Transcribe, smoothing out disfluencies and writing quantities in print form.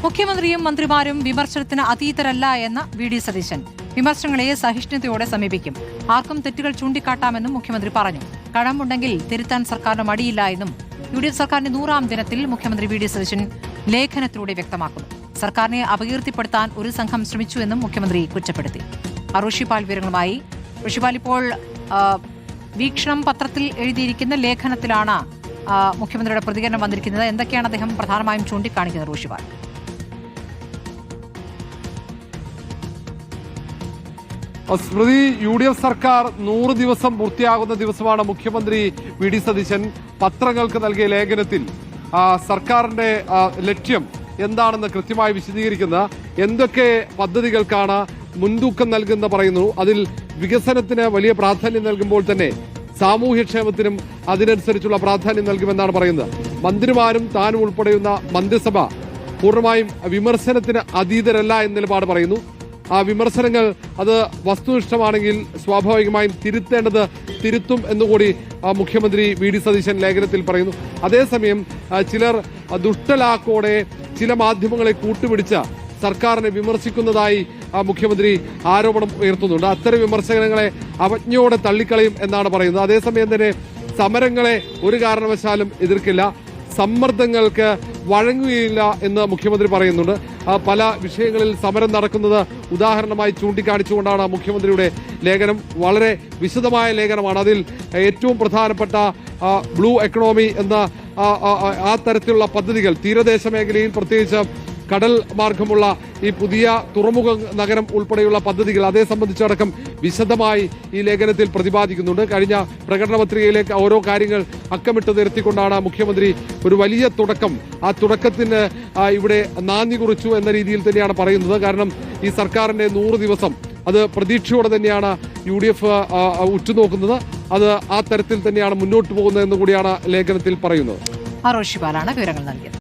മുഖ്യമന്ത്രിയും മന്ത്രിമാരും വിമർശനത്തിന് അതീതരല്ല എന്ന വി.ഡി. സതീശൻ. വിമർശനങ്ങളെ സഹിഷ്ണുതയോടെ സമീപിക്കും. ആർക്കും തെറ്റുകൾ ചൂണ്ടിക്കാട്ടാമെന്നും മുഖ്യമന്ത്രി പറഞ്ഞു. കഴമ്പുണ്ടെങ്കിൽ തിരുത്താൻ സർക്കാരിന് മടിയില്ല എന്നും യു.ഡി.എഫ് സർക്കാരിന്റെ 100ാം ദിനത്തിൽ മുഖ്യമന്ത്രി വി.ഡി. സതീശൻ ലേഖനത്തിലൂടെ വ്യക്തമാക്കുന്നു. സർക്കാരിനെ അപകീർത്തിപ്പെടുത്താൻ ഒരു സംഘം ശ്രമിച്ചുവെന്നും മുഖ്യമന്ത്രി കുറ്റപ്പെടുത്തി. ഋഷിപാൽ വിവരങ്ങളുമായി. ഋഷിപാൽ, ഇപ്പോൾ വീക്ഷണം പത്രത്തിൽ എഴുതിയിരിക്കുന്ന ലേഖനത്തിലാണ് മുഖ്യമന്ത്രിയുടെ പ്രതികരണം വന്നിരിക്കുന്നത്. എന്തൊക്കെയാണ് അദ്ദേഹം പ്രധാനമായും ചൂണ്ടിക്കാണിക്കുന്നത്? ഋഷിപാൽ, സ്മൃതി, യു.ഡി.എഫ് സർക്കാർ 100 ദിവസം പൂർത്തിയാകുന്ന ദിവസമാണ് മുഖ്യമന്ത്രി വി.ഡി. സതീശൻ പത്രങ്ങൾക്ക് നൽകിയ ലേഖനത്തിൽ സർക്കാരിന്റെ ലക്ഷ്യം എന്താണെന്ന് കൃത്യമായി വിശദീകരിക്കുന്ന എന്തൊക്കെ പദ്ധതികൾക്കാണ് മുൻതൂക്കം നൽകുന്ന പറയുന്നു. അതിൽ വികസനത്തിന് വലിയ പ്രാധാന്യം നൽകുമ്പോൾ തന്നെ സാമൂഹ്യക്ഷേമത്തിനും അതിനനുസരിച്ചുള്ള പ്രാധാന്യം നൽകുമെന്നാണ് പറയുന്നത്. മന്ത്രിമാരും താനും ഉൾപ്പെടെയുള്ള മന്ത്രിസഭ പൂർണ്ണമായും വിമർശനത്തിന് അതീതരല്ല എന്ന നിലപാട് പറയുന്നു. ആ വിമർശനങ്ങൾ അത് വസ്തുനിഷ്ഠമാണെങ്കിൽ സ്വാഭാവികമായും തിരുത്തേണ്ടത് തിരുത്തും എന്നുകൂടി മുഖ്യമന്ത്രി വി.ഡി. സതീശൻ ലേഖനത്തിൽ പറയുന്നു. അതേസമയം ചിലർ ദുഷ്ടലാക്കോടെ ചില മാധ്യമങ്ങളെ കൂട്ടുപിടിച്ച സർക്കാരിനെ വിമർശിക്കുന്നതായി മുഖ്യമന്ത്രി ആരോപണം ഉയർത്തുന്നുണ്ട്. അത്തരം വിമർശനങ്ങളെ അവജ്ഞയോടെ തള്ളിക്കളയും എന്നാണ് പറയുന്നത്. അതേസമയം തന്നെ സമരങ്ങളെ ഒരു കാരണവശാലും എതിർക്കില്ല, സമ്മർദ്ദങ്ങൾക്ക് വഴങ്ങുകയില്ല എന്ന് മുഖ്യമന്ത്രി പറയുന്നുണ്ട്. പല വിഷയങ്ങളിൽ സമരം നടക്കുന്നത് ഉദാഹരണമായി ചൂണ്ടിക്കാണിച്ചുകൊണ്ടാണ് മുഖ്യമന്ത്രിയുടെ ലേഖനം. വളരെ വിശദമായ ലേഖനമാണ്. അതിൽ ഏറ്റവും പ്രധാനപ്പെട്ട ബ്ലൂ എക്കണോമി എന്ന ആ തരത്തിലുള്ള പദ്ധതികൾ, തീരദേശ മേഖലയിൽ പ്രത്യേകിച്ച് കടൽ മാർഗമുള്ള ഈ പുതിയ തുറമുഖ നഗരം ഉൾപ്പെടെയുള്ള പദ്ധതികൾ, അതേ സംബന്ധിച്ചടക്കം വിശദമായി ഈ ലേഖനത്തിൽ പ്രതിപാദിക്കുന്നുണ്ട്. കഴിഞ്ഞ പ്രകടന പത്രികയിലേക്ക് ഓരോ കാര്യങ്ങൾ അക്കമിട്ട് നിരത്തിക്കൊണ്ടാണ് മുഖ്യമന്ത്രി ഒരു വലിയ തുടക്കം, ആ തുടക്കത്തിന് ഇവിടെ നാന്ദി കുറിച്ചു എന്ന രീതിയിൽ തന്നെയാണ് പറയുന്നത്. കാരണം ഈ സർക്കാരിന്റെ 100 ദിവസം അത് പ്രതീക്ഷയോടെ തന്നെയാണ് യു.ഡി.എഫ് ഉറ്റുനോക്കുന്നത്. അത് ആ തരത്തിൽ തന്നെയാണ് മുന്നോട്ട് പോകുന്നത് എന്ന് കൂടിയാണ് ലേഖനത്തിൽ പറയുന്നത്. ഋഷിപാലാണ് വിവരങ്ങൾ നൽകിയത്.